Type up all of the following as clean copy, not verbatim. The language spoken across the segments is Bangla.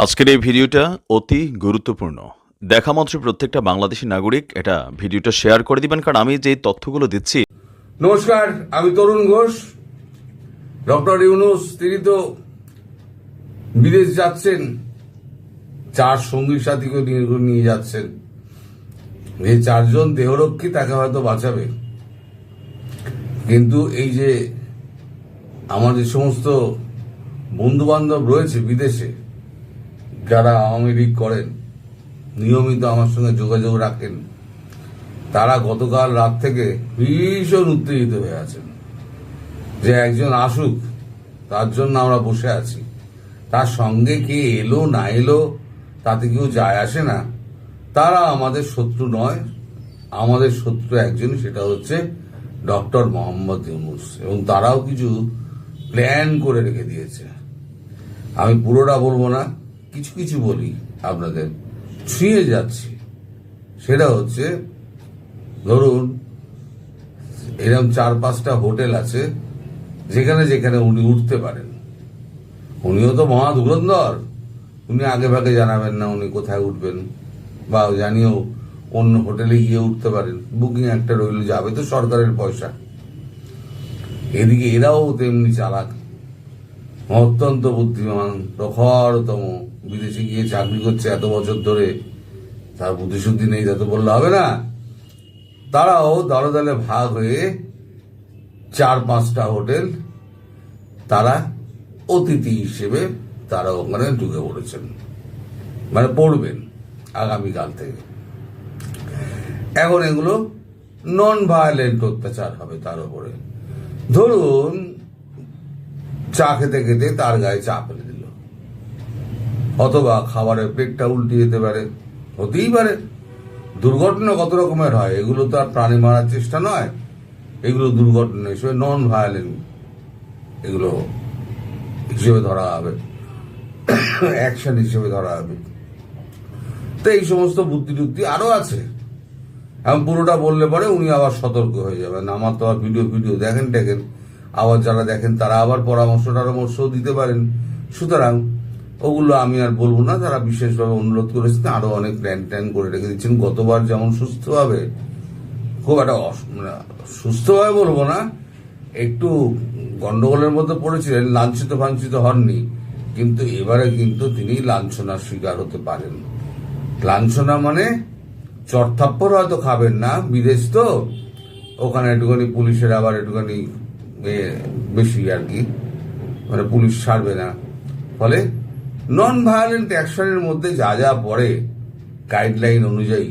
আজকের এই ভিডিওটা অতি গুরুত্বপূর্ণ। দেখা মাত্র প্রত্যেকটা বাংলাদেশী নাগরিক এটা ভিডিওটা শেয়ার করে দিবেন, কারণ আমি যে তথ্যগুলো দিচ্ছি। নমস্কার, আমি তরুণ ঘোষ। ডক্টর ইউনূস তিনি তো বিদেশ যাচ্ছেন, 4 সঙ্গী সাথীকে নিয়ে যাচ্ছেন। এই 4 জন দেহরক্ষী তাকে হয়তো বাঁচাবে, কিন্তু এই যে আমার যে সমস্ত বন্ধু বান্ধব রয়েছে বিদেশে, যারা আওয়ামী লীগ করেন, নিয়মিত আমার সঙ্গে যোগাযোগ রাখেন, তারা গতকাল রাত থেকে ভীষণ উত্তেজিত হয়ে আছেন যে একজন আসুক, তার জন্য আমরা বসে আছি। তার সঙ্গে কে এলো না এলো তাতে কেউ যায় আসে না। তারা আমাদের শত্রু নয়, আমাদের শত্রু একজনই, সেটা হচ্ছে ডক্টর মোহাম্মদ ইউনূস। এবং তারাও কিছু প্ল্যান করে রেখে দিয়েছে। আমি পুরোটা বলবো না, কিছু কিছু বলি আপনাদের, ছুঁয়ে যাচ্ছি। সেটা হচ্ছে, ধরুন এরকম 4-5টা হোটেল আছে যেখানে যেখানে উনি উঠতে পারেন। উনিও তো মহা ধুরন্ধর, উনি আগে ভাগে জানাবেন না উনি কোথায় উঠবেন, বা জানিয়েও অন্য হোটেলে গিয়ে উঠতে পারেন। বুকিং একটা রইল, যাবে তো সরকারের পয়সা। এদিকে এরাও তেমনি চালাক, অত্যন্ত বুদ্ধিমান, প্রখরতম। বিদেশে গিয়ে চাকরি করছে এত বছর ধরে, তার বুদ্ধিশুদ্ধি নেই তা তো বললে হবে না। তারাও দলে দলে ভাগ হয়ে 4-5টা হোটেল, তারা অতিথি হিসেবে তারা ওখানে ঢুকে পড়েছেন, মানে পড়বেন আগামীকাল থেকে। এখন এগুলো নন ভায়োলেন্ট অত্যাচার হবে তার উপরে। ধরুন চা খেতে খেতে তার গায়ে চা ফেলে দিল, অথবা খাবারের প্লেটটা উল্টে যেতে পারে, হতেই পারে। দুর্ঘটনা কত রকমের হয়, এগুলো তো আর প্রাণী মারার চেষ্টা নয়, এগুলো দুর্ঘটনা হিসেবে নন ভায়োলেন্ট এগুলো হিসেবে ধরা হবে, অ্যাকশন হিসেবে ধরা হবে। তো এই সমস্ত বুদ্ধি টুদ্ধি আরো আছে। আমি পুরোটা বললে পরে উনি আবার সতর্ক হয়ে যাবেন। আমার তো আর ভিডিও দেখেন টেকেন, আবার যারা দেখেন তারা আবার পরামর্শও দিতে পারেন। সুতরাং ওগুলো আমি আর বলবো না। তারা বিশেষভাবে অনুরোধ করেছেন, আরো অনেক প্ল্যান করে রেখে দিচ্ছেন। গতবার যেমন সুস্থভাবে, খুব একটা সুস্থভাবে বলবো না, একটু গন্ডগোলের মধ্যে পড়েছিলেন, লাঞ্ছিত ফাঞ্ছিত হননি, কিন্তু এবারে কিন্তু তিনি লাঞ্ছনার শিকার হতে পারেন। লাঞ্ছনা মানে চড়থাপ্পড় হয়তো খাবেন না, বিদেশ তো, ওখানে একটুখানি পুলিশের আবার একটুখানি বেশি আর কি, মানে পুলিশ ছাড়বে না। ফলে নন ভায়োলেন্ট অ্যাকশনের মধ্যে যা যা পড়ে গাইডলাইন অনুযায়ী,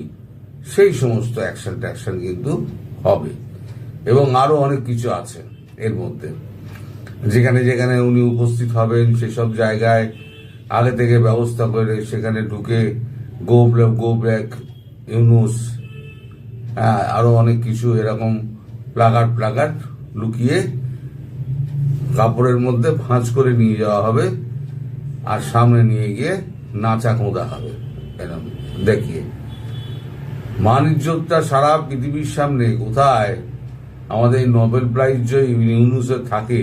সেই সমস্ত অ্যাকশন কিন্তু হবে। এবং আরো অনেক কিছু আছে এর মধ্যে, যেখানে যেখানে উনি উপস্থিত হবেন সেসব জায়গায় আগে থেকে ব্যবস্থা করে সেখানে ঢুকে গো ব্যাক ইউনূস, আরো অনেক কিছু এরকম প্লাকার্ড লুকিয়ে কাপড়ের মধ্যে ভাঁজ করে নিয়ে যাওয়া হবে, আর সামনে নিয়ে গিয়ে নাচা কোঁদা হবে এরকম দেখিয়ে। মান ইজ্জতটা সারা পৃথিবীর সামনে কোথায় আমাদের এই নোবেল প্রাইজ জয়ী ইউনূসের থাকে,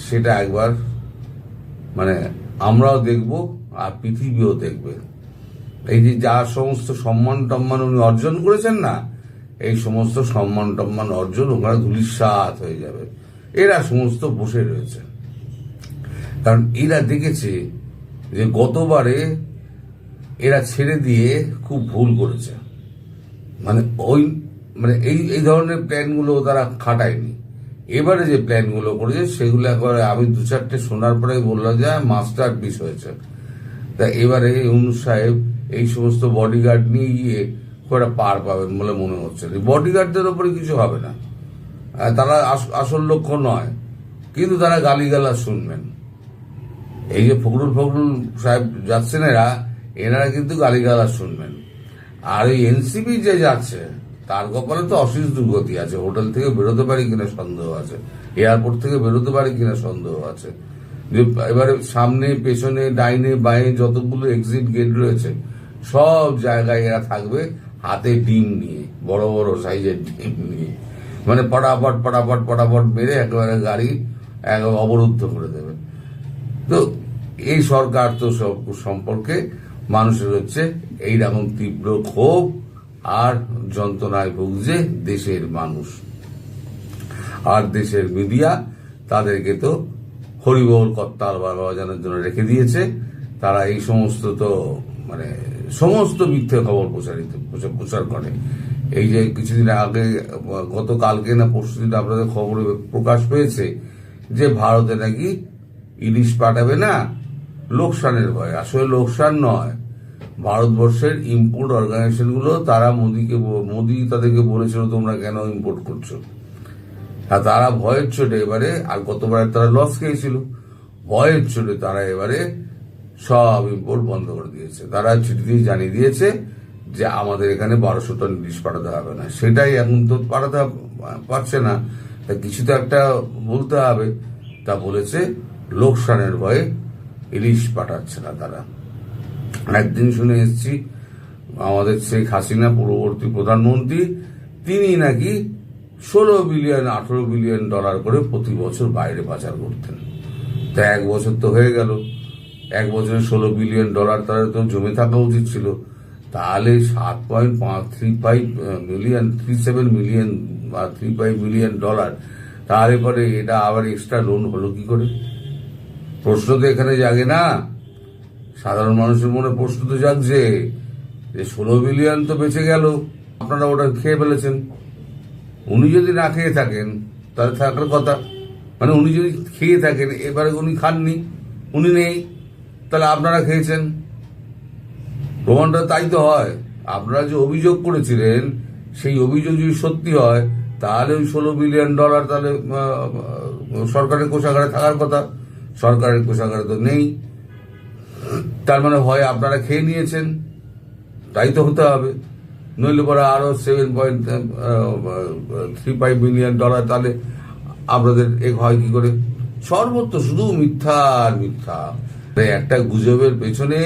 সেটা একবার মানে আমরাও দেখব আর পৃথিবীও দেখবে। এই যে যা সমস্ত সম্মান টম্মান উনি অর্জন করেছেন না, এই সমস্ত সম্মান টম্মান অর্জন ওখানে ধূলিসাৎ হয়ে যাবে। এরা সমস্ত বসে রয়েছে, কারণ এরা দেখেছে যে গতবারে এরা ছেড়ে দিয়ে খুব ভুল করেছে। মানে এই ধরনের প্ল্যানগুলো তারা খাটায়নি। এবারে যে প্ল্যানগুলো করেছে সেগুলো একবারে আমি 2-4টে শোনার পরে বললাম যে মাস্টার পিস হয়েছে। তা এবারে ইউনূস সাহেব এই সমস্ত বডিগার্ড নিয়ে গিয়ে ওরা পার পাবেন বলে মনে হচ্ছে। বডিগার্ডদের ওপরে কিছু হবে না, তারা আসল লক্ষ্য নয়, কিন্তু তারা গালিগালাজ শুনবেন। এই যে ফখরুল সাহেব যাচ্ছেন, এনারা কিন্তু গালিগালাজ শুনবেন। আর এই এনসিপি যে যাচ্ছে তার কপালে তো অশেষ দুর্গতি আছে। হোটেল থেকে বেরোতে পারি কিনা সন্দেহ আছে, এয়ারপোর্ট থেকে বেরোতে পারি কিনা সন্দেহ আছে। যে এবারে সামনে পেছনে ডাইনে বাঁয়ে যতগুলো এক্সিট গেট রয়েছে সব জায়গায় এরা থাকবে হাতে ডিম নিয়ে, বড় বড় সাইজের ডিম নিয়ে, মানে পটাপট মেরে একেবারে গাড়ি অবরুদ্ধ করে দেবে। তো এই সরকার তো সব সম্পর্কে মানুষের হচ্ছে এইরকম তীব্র ক্ষোভ আর যন্ত্রণায় ভুগছে দেশের মানুষ। আর দেশের মিডিয়া তাদেরকে তো হরিবোল করতাল বাজানোর জন্য রেখে দিয়েছে। তারা এই সমস্ত তো মানে সমস্ত মিথ্যে খবর প্রচার করে। এই যে কিছুদিন আগে গতকালকে না পরশুদিন আপনাদের খবরে প্রকাশ পেয়েছে যে ভারতে নাকি ইলিশ পাঠাবে না লোকসানের ভয়ে। আসলে লোকসান নয়, ভারতবর্ষের ইম্পোর্ট অর্গানাইজেশন গুলো তারা মোদি তাদেরকে বলেছিল তোমরা কেন ইম্পোর্ট করছো, আর তারা ভয়ের চোটে এবারে, আর গতবার তারা লস খেয়েছিল, ভয়ের চোটে তারা এবারে সব ইম্পোর্ট বন্ধ করে দিয়েছে। তারা চিঠি দিয়ে জানিয়ে দিয়েছে যে আমাদের এখানে 1200 টন ইলিশ পাঠাতে হবে না। সেটাই এখন তো পাঠাতে পারছে না, তা কিছু তো একটা বলতে হবে। তা বলেছে লোকসানের ভয়ে ইলিশ পাঠাচ্ছে না তারা। একদিন শুনে এসেছি আমাদের শেখ হাসিনা পূর্ববর্তী প্রধানমন্ত্রী, তিনি নাকি 16 বিলিয়ন 18 বিলিয়ন ডলার করে প্রতি বছর বাইরে পাচার করতেন। তা 1 বছর তো হয়ে গেল, 1 বছরে 16 বিলিয়ন ডলার তার তো জমে থাকা উচিত ছিল। তাহলে 37 মিলিয়ন বা 35 মিলিয়ন ডলার, তাহলে পরে এটা আবার এক্সট্রা লোন হলো কি করে? প্রশ্ন তো এখানে জাগে না, সাধারণ মানুষের মনে প্রশ্ন তো জাগছে যে 16 বিলিয়ন তো বেঁচে গেল, আপনারা ওটা খেয়ে ফেলেছেন। উনি যদি না খেয়ে থাকেন তাহলে থাকার কথা, মানে উনি যদি খেয়ে থাকেন, এবারে উনি খাননি, উনি নেই, তাহলে আপনারা খেয়েছেন। প্রমাণটা তাই তো হয়। আপনারা যে অভিযোগ করেছিলেন সেই অভিযোগ যদি সত্যি হয় তাহলে ওই 16 বিলিয়ন ডলার তাহলে সরকারের কোষাগারে থাকার কথা, সরকারের কোষাগারে তো নেই। তার মানে হয় আপনারা খেয়ে নিয়েছেন, তাই তো হতে হবে, নইলে পরে আরো 7.35 বিলিয়ন ডলার তাহলে আপনাদের হয় কি করে? সর্বত্র শুধু মিথ্যা আর মিথ্যা। একটা গুজবের পেছনে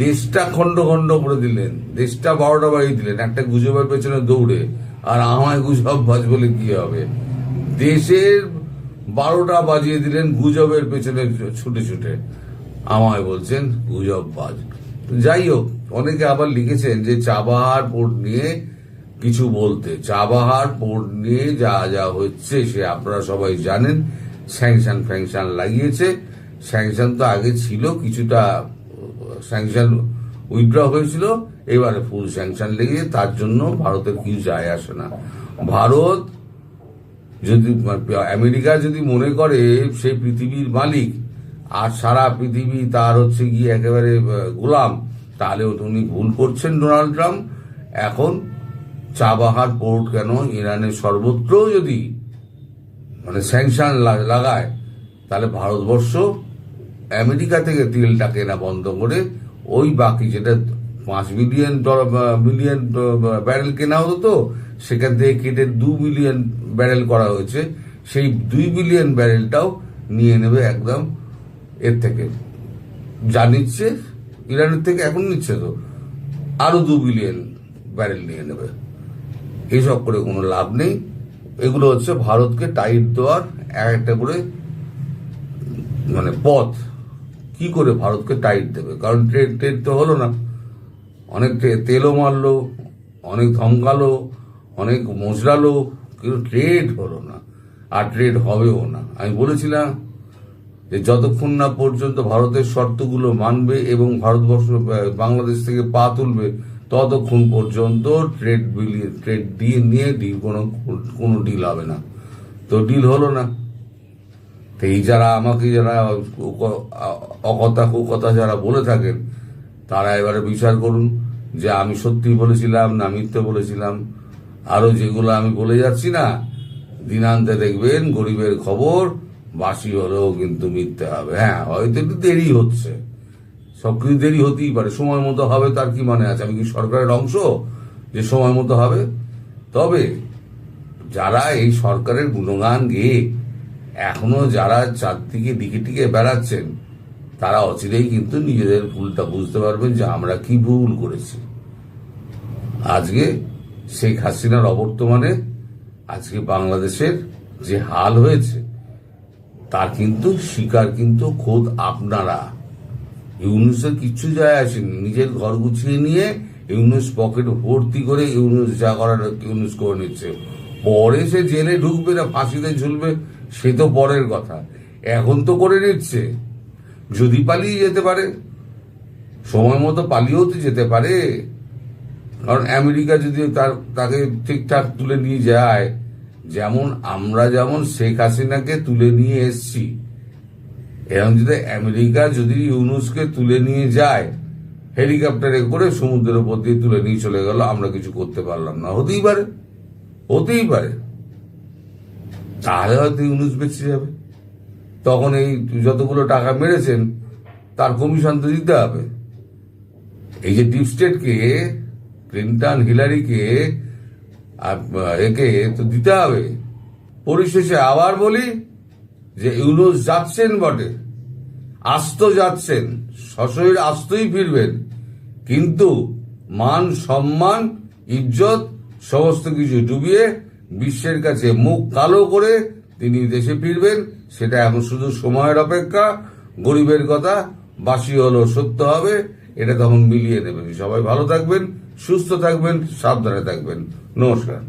দেশটা খন্ড খন্ড করে দিলেন, দেশটা 12টা বাড়িয়ে দিলেন একটা গুজবের পেছনে দৌড়ে। আর আমায় গুজব বাজ বলে কি হবে? দেশের 12টা বাজিয়ে দিলেন গুজবের পেছনে ছুটে ছুটে, আমায় বলছেন গুজব বাজ। যাই হোক, অনেকে আবার লিখেছেন যে চাবাহার পোর্ট নিয়ে কিছু বলতে। চাবাহার পোর্ট নিয়ে যা যা হচ্ছে সে আপনারা সবাই জানেন। স্যাংশন লাগিয়েছে, স্যাংশন তো আগে ছিল, কিছুটা স্যাংশন উইথড্র হয়েছিল, এবারে ফুল স্যাংশন লেগেছে। তার জন্য ভারতের কিছু যায় আসে না। ভারত যদি, আমেরিকা যদি মনে করে সে পৃথিবীর মালিক আর সারা পৃথিবী তার হচ্ছে গিয়ে একেবারে গোলাম, তাহলে উনি ভুল করছেন ডোনাল্ড ট্রাম্প। এখন চাবাহার পোর্ট কেন, ইরানের সর্বত্র যদি মানে স্যাংশন লাগায়, তাহলে ভারতবর্ষ আমেরিকা থেকে তেলটা কেনা বন্ধ করে ওই বাকি যেটা 5 মিলিয়ন ব্যারেল কেনা হতো, তো সেখান থেকে কেটে 2 বিলিয়ন ব্যারেল করা হয়েছে, সেই 2 বিলিয়ন ব্যারেলটাও নিয়ে নেবে একদম এর থেকে, যা নিচ্ছে ইরানের থেকে এখন নিচ্ছে, তো আরো 2 বিলিয়ন ব্যারেল নিয়ে নেবে। এইসব করে কোনো লাভ নেই। এগুলো হচ্ছে ভারতকে টাইট দেওয়ার একটা করে মানে পথ। কি করে ভারতকে টাইট দেবে? কারণ ট্রেড তো হলো না, অনেক তেলও মারলো, অনেক ধমকালো, অনেক মজরালো, কিন্তু ট্রেড হলো না, আর ট্রেড হবেও না। আমি বলেছিলাম যে যতক্ষণ না পর্যন্ত ভারতের শর্তগুলো মানবে এবং ভারতবর্ষ বাংলাদেশ থেকে পা তুলবে, ততক্ষণ পর্যন্ত ট্রেড দিয়ে নিয়ে কোনো ডিল হবে না। তো ডিল হলো না। তো এই যারা আমাকে যারা অকথা কুকথা যারা বলে থাকেন, তারা এবারে বিচার করুন যে আমি সত্যি বলেছিলাম না মিথ্যে বলেছিলাম। আরো যেগুলো আমি বলে যাচ্ছি না, দিনান্তে দেখবেন গরিবের খবর বাসি হলেও কিন্তু মিথ্যে হবে। হ্যাঁ, হয়তো একটু দেরি হচ্ছে, সবকিছু দেরি হতেই পারে, সময় মতো হবে তার কি মানে আছে? আমি কি সরকারের অংশ যে সময় মতো হবে? তবে যারা এই সরকারের গুণগান গেয়ে এখনো যারা চারদিকে দিকে টিকে বেড়াচ্ছেন, তারা অচিরেই কিন্তু নিজেদের ভুলটা বুঝতে পারবেন যে আমরা কি ভুল করেছি। আজকে শেখ হাসিনার অবর্তমানে আজকে বাংলাদেশের যে হাল হয়েছে, তার কিন্তু শিকার কিন্তু খোদ আপনারা। ইউনুসের কিচ্ছু যায় আসেনি, নিজের ঘর গুছিয়ে নিয়ে ইউনুস পকেট ভর্তি করে ইউনুস যা করার ইউনুস করে নিচ্ছে। পরে সে জেলে ঢুকবে না ফাঁসিতে ঝুলবে সে তো পরের কথা, এখন তো করে নিচ্ছে। যদি পালিয়ে যেতে পারে, সময় মতো পালিয়েও তো যেতে পারে, কারণ আমেরিকা যদি তাকে ঠিকঠাক তুলে নিয়ে যায়, আমরা যেমন শেখ হাসিনাকে তুলে নিয়ে এসছি, এরকম যদি আমেরিকা যদি ইউনুসকে তুলে নিয়ে যায় হেলিকপ্টারে করে সমুদ্রের উপর দিয়ে তুলে নিয়ে চলে গেল, আমরা কিছু করতে পারলাম না, হতেই পারে। তাহলে হয়তো ইউনুস বেঁচে যাবে, তখন এই যতগুলো টাকা মেরেছেন তার কমিশন তো দিতে হবে। এই যে ডিপ স্টেটকে, ক্লিন্টন হিলারিকে একে তো দিতে হবে। পরিশেষে আবার বলি যে ইউনুস যাচ্ছেন বটে, আস্ত যাচ্ছেন, সশরীর আস্তই ফিরবেন, কিন্তু মান সম্মান ইজ্জত সমস্ত কিছু ডুবিয়ে বিশ্বের কাছে মুখ কালো করে তিনি দেশে ফিরবেন। সেটা এখন শুধু সময়ের অপেক্ষা। গরিবের কথা বাসি হলো সত্য হবে, এটা তখন মিলিয়ে দেবেন। সবাই ভালো থাকবেন, সুস্থ থাকবেন, সাবধানে থাকবেন। নমস্কার।